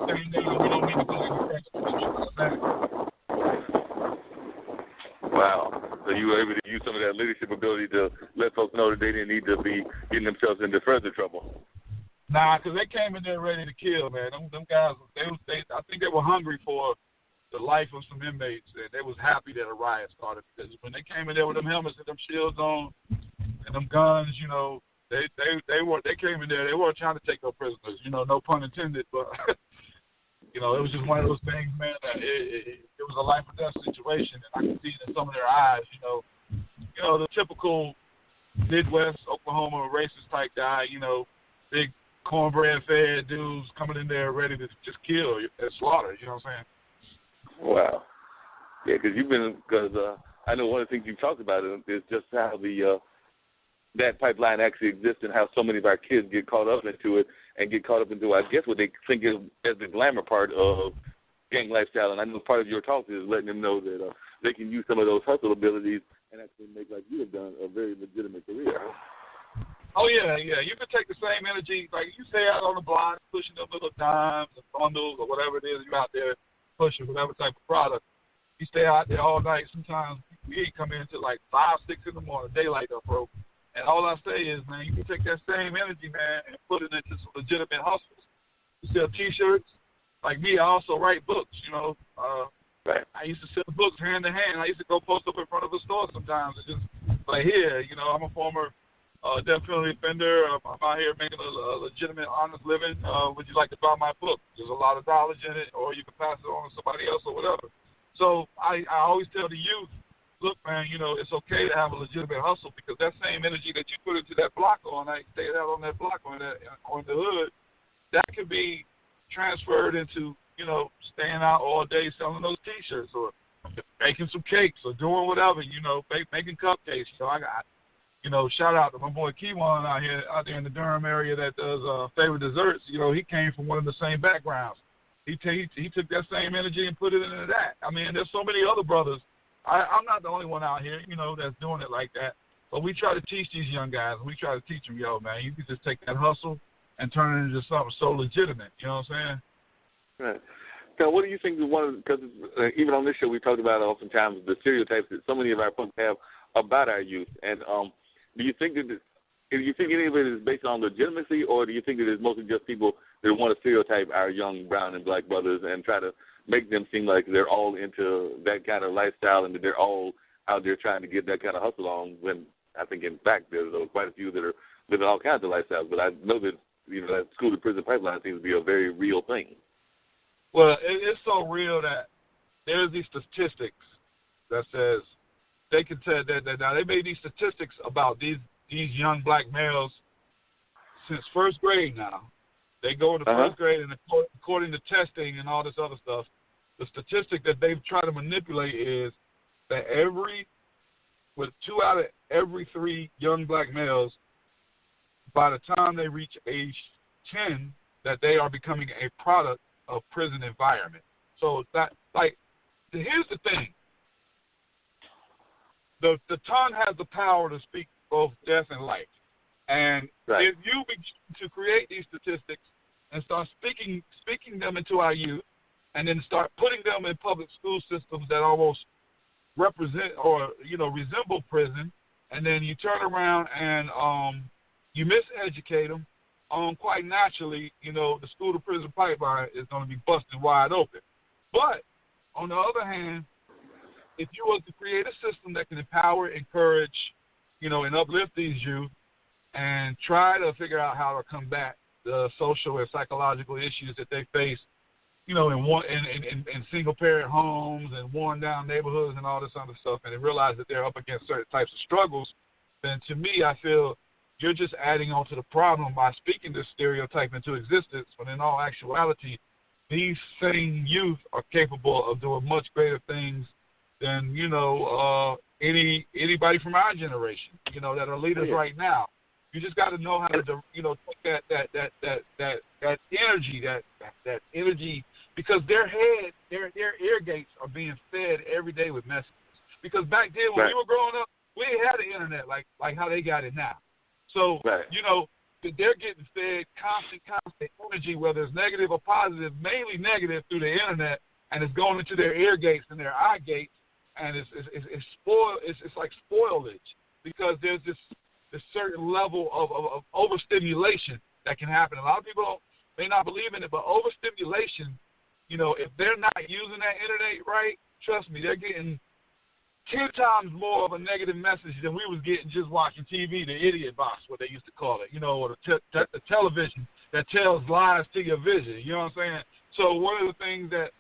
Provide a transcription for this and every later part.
thing down. We don't need to go any Wow. So you were able to use some of that leadership ability to let folks know that they didn't need to be getting themselves into further trouble. Nah, because they came in there ready to kill, man. Them guys, I think they were hungry for the life of some inmates, and they was happy that a riot started. Because when they came in there with them helmets and them shields on and them guns, you know, they came in there. They weren't trying to take no prisoners, you know, no pun intended, but you know, it was just one of those things, man. That it was a life or death situation, and I could see it in some of their eyes. You know, the typical Midwest Oklahoma racist type guy. You know, big cornbread fed dudes coming in there ready to just kill and slaughter. You know what I'm saying? Wow. Yeah, because I know one of the things you talked about is just how that pipeline actually exists and how so many of our kids get caught up into it and get caught up into, I guess, what they think is as the glamour part of gang lifestyle. And I know part of your talk is letting them know that they can use some of those hustle abilities and actually make, like you have done, a very legitimate career. Oh, yeah. You can take the same energy, like you stay out on the block pushing them little dimes and bundles or whatever it is you're out there pushing, whatever type of product. You stay out there all night. Sometimes we come in until like 5, 6 in the morning, daylight up, bro. And all I say is, man, you can take that same energy, man, and put it into some legitimate hustles. You sell T-shirts. Like me, I also write books, you know. Right. I used to sell books hand to hand. I used to go post up in front of a store sometimes and just like, here, you know, I'm a former death penalty offender. I'm out here making a legitimate, honest living. Would you like to buy my book? There's a lot of knowledge in it, or you can pass it on to somebody else or whatever. So I always tell the youth, look, man, you know, it's okay to have a legitimate hustle because that same energy that you put into that block all night, stay out on that block or in the hood, that could be transferred into, you know, staying out all day selling those T-shirts or making some cakes or doing whatever, you know, making cupcakes. So I got, you know, shout out to my boy Keywan out there in the Durham area that does favorite desserts. You know, he came from one of the same backgrounds. He took that same energy and put it into that. I mean, there's so many other brothers. I'm not the only one out here, you know, that's doing it like that. But we try to teach these young guys. We try to teach them, yo, man, you can just take that hustle and turn it into something so legitimate. You know what I'm saying? Right. So what do you think because even on this show we talked about oftentimes the stereotypes that so many of our folks have about our youth. And do you think any of it is based on legitimacy, or do you think it is mostly just people that want to stereotype our young brown and black brothers and try to make them seem like they're all into that kind of lifestyle and that they're all out there trying to get that kind of hustle on, when I think, in fact, there's quite a few that are living all kinds of lifestyles. But I know that, you know, that school-to-prison pipeline seems to be a very real thing. Well, it's so real that there's these statistics that says they can tell that now they made these statistics about these young black males since first grade now. They go into first grade, and according to testing and all this other stuff, the statistic that they've tried to manipulate is that 2 out of every 3 young black males, by the time they reach age 10, that they are becoming a product of prison environment. So that, like, here's the thing. The tongue has the power to speak both death and life. And if you begin to create these statistics and start speaking them into our youth, and then start putting them in public school systems that almost represent or, you know, resemble prison, and then you turn around and you miseducate them, quite naturally, you know, the school-to-prison pipeline is going to be busted wide open. But on the other hand, if you was to create a system that can empower, encourage, you know, and uplift these youth and try to figure out how to combat the social and psychological issues that they face, you know, in single-parent homes and worn-down neighborhoods and all this other stuff, and they realize that they're up against certain types of struggles, then to me, I feel you're just adding on to the problem by speaking this stereotype into existence, when in all actuality, these same youth are capable of doing much greater things than, you know, anybody from our generation, you know, that are leaders right now. You just got to know how to, you know, take that energy, because their ear gates are being fed every day with messages. Because back then when we were growing up, we didn't have the internet like how they got it now. So, you know, they're getting fed constant energy, whether it's negative or positive, mainly negative through the internet, and it's going into their ear gates and their eye gates, and it's like spoilage, because there's this certain level of overstimulation that can happen. A lot of people may not believe in it, but overstimulation, if they're not using that internet right, trust me, they're getting 10 times more of a negative message than we was getting just watching TV, the idiot box, what they used to call it, or the television that tells lies to your vision. You know what I'm saying? So one of the things that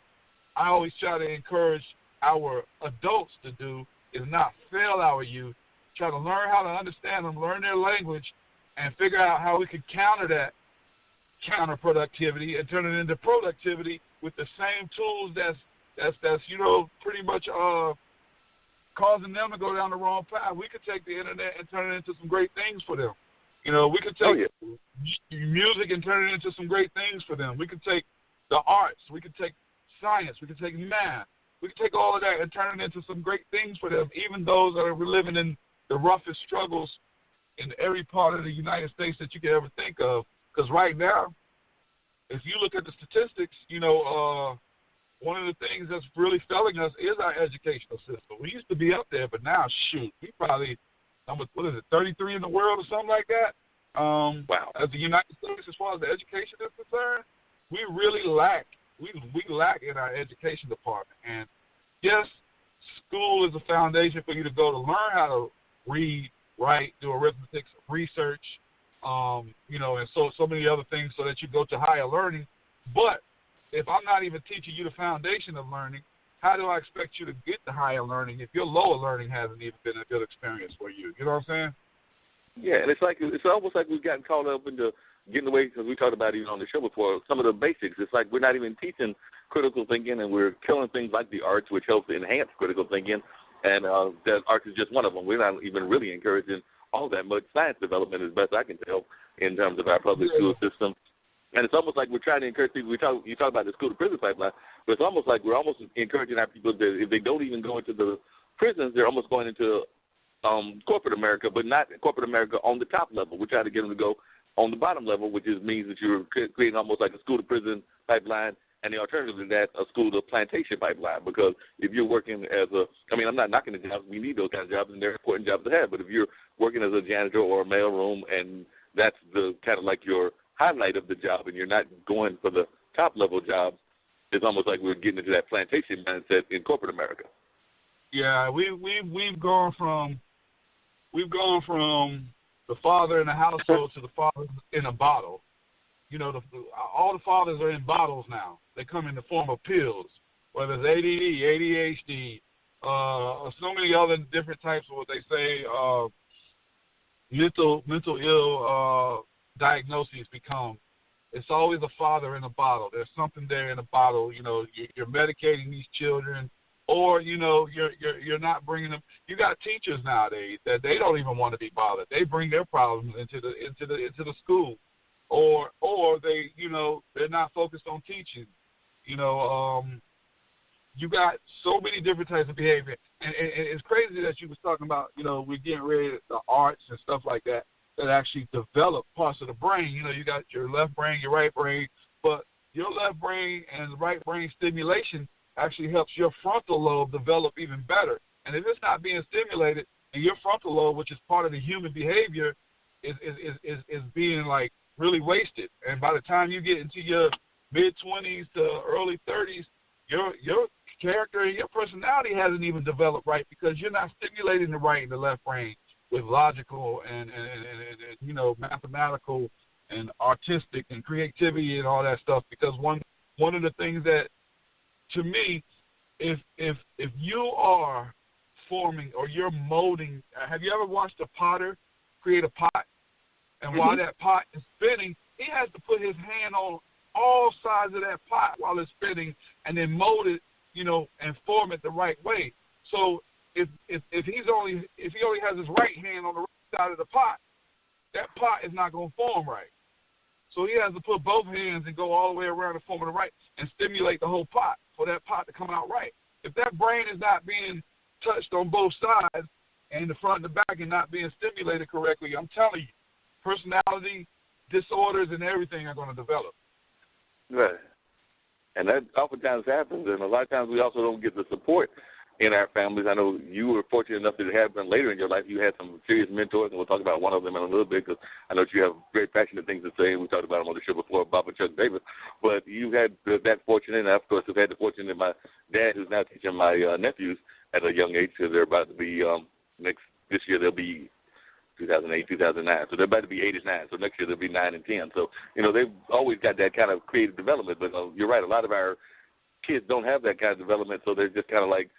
I always try to encourage our adults to do is not fail our youth. Try to learn how to understand them, learn their language, and figure out how we can counter that counterproductivity and turn it into productivity with the same tools that's pretty much causing them to go down the wrong path. We could take the internet and turn it into some great things for them. We could take music and turn it into some great things for them. We could take the arts. We could take science. We could take math. We could take all of that and turn it into some great things for them, even those that are living in the roughest struggles in every part of the United States that you could ever think of. Because right now, if you look at the statistics, one of the things that's really failing us is our educational system. We used to be up there, but now, shoot, we probably, 33 in the world or something like that? Wow. As the United States, as far as the education is concerned, we really lack. We lack in our education department. And, yes, school is a foundation for you to go to learn how to read, write, do arithmetic, research, and so many other things so that you go to higher learning. But if I'm not even teaching you the foundation of learning, how do I expect you to get the higher learning if your lower learning hasn't even been a good experience for you? You know what I'm saying? Yeah, and it's almost like we've gotten caught up into getting away, because we talked about it even on the show before, some of the basics. It's like we're not even teaching critical thinking, and we're killing things like the arts, which helps enhance critical thinking, and that arts is just one of them. We're not even really encouraging all that much science development, as best I can tell, in terms of our public school system. And it's almost like we're trying to encourage people. You talk about the school-to-prison pipeline, but it's almost like we're almost encouraging our people that if they don't even go into the prisons, they're almost going into corporate America, but not corporate America on the top level. We're trying to get them to go on the bottom level, which means that you're creating almost like a school-to-prison pipeline, and the alternative to that, a school-to-plantation pipeline. Because if you're working I'm not knocking the jobs. We need those kind of jobs, and they're important jobs to have. But if you're working as a janitor or a mailroom, and that's the kind of like your highlight of the job, and you're not going for the top-level jobs, it's almost like we're getting into that plantation mindset in corporate America. Yeah, we've gone from the father in the household to the father in a bottle. All the fathers are in bottles now. They come in the form of pills, whether it's ADD, ADHD, so many other different types of what they say mental ill diagnoses become. It's always a father in a bottle. There's something there in a bottle. You're medicating these children, or you're not bringing them. You got teachers nowadays that they don't even want to be bothered. They bring their problems into the school, or they they're not focused on teaching. You got so many different types of behavior, and it's crazy that you was talking about. We're getting rid of the arts and stuff like that actually develop parts of the brain. You got your left brain, your right brain, but your left brain and right brain stimulation actually helps your frontal lobe develop even better. And if it's not being stimulated, and your frontal lobe, which is part of the human behavior, is being like really wasted. And by the time you get into your mid-20s to early 30s, your character and your personality hasn't even developed right, because you're not stimulating the right and the left brain with logical and mathematical and artistic and creativity and all that stuff. Because one of the things that, to me, if you are forming or you're molding, have you ever watched a potter create a pot? And while that pot is spinning, he has to put his hand on all sides of that pot while it's spinning, and then mold it, and form it the right way. So if he only has his right hand on the right side of the pot, that pot is not going to form right. So he has to put both hands and go all the way around the form of the right and stimulate the whole pot for that pot to come out right. If that brain is not being touched on both sides, and the front and the back, and not being stimulated correctly, I'm telling you, personality disorders and everything are going to develop. Right. And that oftentimes happens, and a lot of times we also don't get the support in our families. I know you were fortunate enough that it happened later in your life. You had some serious mentors, and we'll talk about one of them in a little bit because I know you have very passionate things to say, and we talked about them on the show before, Bob and Chuck Davis. But you had that fortunate, and I, of course, have had the fortune that my dad, who's now teaching my nephews at a young age, because they're about to be, this year they'll be 2008, 2009. So they're about to be 8 and 9. So next year they'll be 9 and 10. So, they've always got that kind of creative development. But you're right, a lot of our kids don't have that kind of development, so they're just kind of like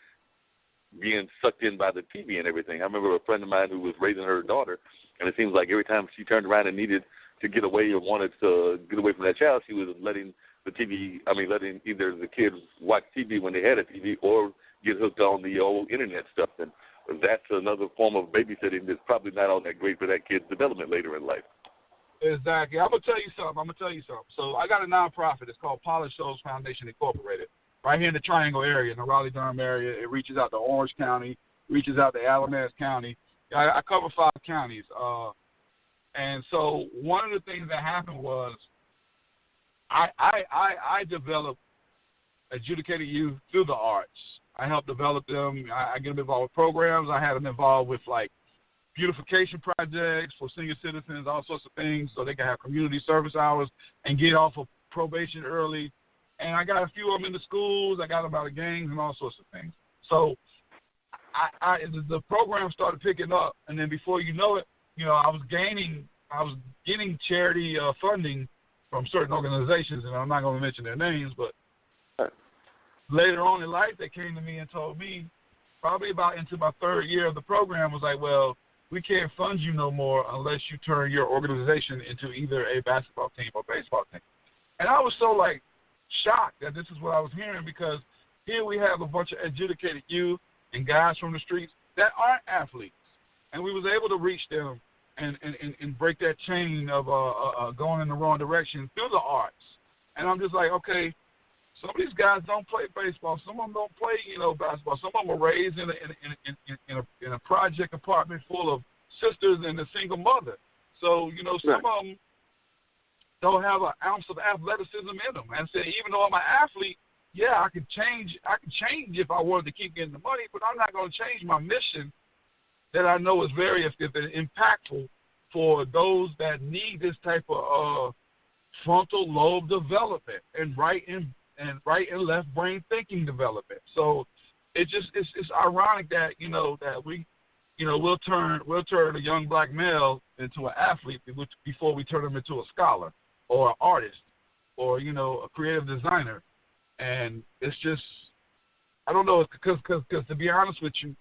being sucked in by the TV and everything. I remember a friend of mine who was raising her daughter, and it seems like every time she turned around and needed to get away or wanted to get away from that child, she was letting letting either the kids watch TV when they had a TV or get hooked on the old internet stuff. And that's another form of babysitting that's probably not all that great for that kid's development later in life. Exactly. I'm going to tell you something. So I got a nonprofit. It's called Polished Souls Foundation Incorporated. Right here in the Triangle area, in the Raleigh-Durham area. It reaches out to Orange County, reaches out to Alamance County. I cover 5 counties. And so one of the things that happened was I developed adjudicated youth through the arts. I helped develop them. I get them involved with programs. I had them involved with, like, beautification projects for senior citizens, all sorts of things, so they can have community service hours and get off of probation early. And I got a few of them in the schools. I got them out of gangs and all sorts of things. So the program started picking up, and then before you know it, I was getting charity funding from certain organizations, and I'm not going to mention their names, but later on in life, they came to me and told me, probably about into my 3rd year of the program, was like, well, we can't fund you no more unless you turn your organization into either a basketball team or baseball team. And I was so, like, shocked that this is what I was hearing, because here we have a bunch of educated youth and guys from the streets that aren't athletes, and we was able to reach them and break that chain of going in the wrong direction through the arts. And I'm just like, okay, some of these guys don't play baseball, some of them don't play basketball, some of them were raised in a project apartment full of sisters and a single mother. So some of them don't have an ounce of athleticism in them. And say, even though I'm an athlete, yeah, I could change if I wanted to keep getting the money, but I'm not going to change my mission that I know is very impactful for those that need this type of frontal lobe development and right and left brain thinking development. So it's ironic that that we we'll turn a young black male into an athlete before we turn him into a scholar or an artist or a creative designer. And it's just, I don't know, because to be honest with you,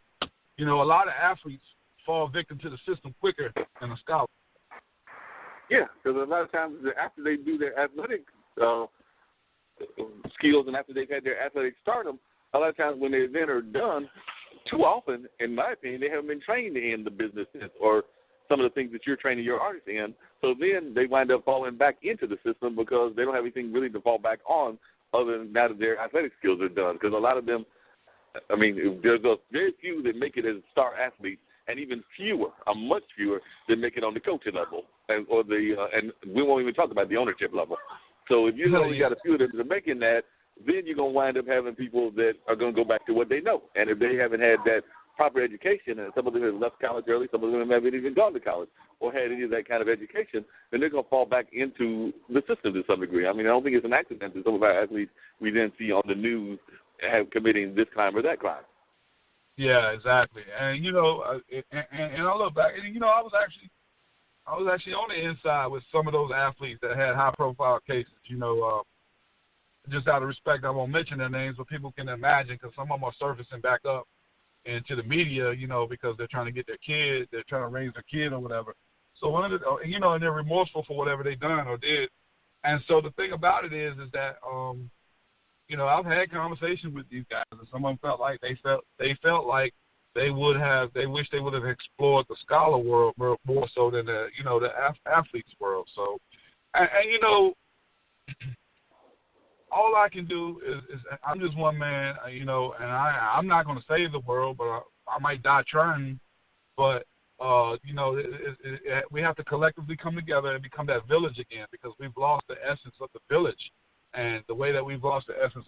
a lot of athletes fall victim to the system quicker than a scholar. Yeah, because a lot of times after they do their athletic skills and after they've had their athletic stardom, a lot of times when they then are done, too often, in my opinion, they haven't been trained in the business or some of the things that you're training your artists in. So then they wind up falling back into the system because they don't have anything really to fall back on other than now that their athletic skills are done. Because a lot of them, there's very few that make it as star athletes, and even fewer, much fewer, that make it on the coaching level, and we won't even talk about the ownership level. So if you only got a few that are making that, then you're going to wind up having people that are going to go back to what they know. And if they haven't had that proper education, and some of them have left college early, some of them haven't even gone to college or had any of that kind of education, then they're going to fall back into the system to some degree. I don't think it's an accident that some of our athletes we then see on the news have committing this crime or that crime. Yeah, exactly. And and I look back, and I was actually on the inside with some of those athletes that had high-profile cases. Just out of respect, I won't mention their names, but people can imagine, because some of them are surfacing back up into the media, because they're trying to get their kid, they're trying to raise their kid or whatever. So and they're remorseful for whatever they done or did. And so the thing about it is that I've had conversations with these guys, and some of them felt like they wish they would have explored the scholar world more so than the athletes world. So, and all I can do is I'm just one man, and I'm not going to save the world, but I might die trying. But We have to collectively come together and become that village again, because we've lost the essence of the village. And the way that we've lost the essence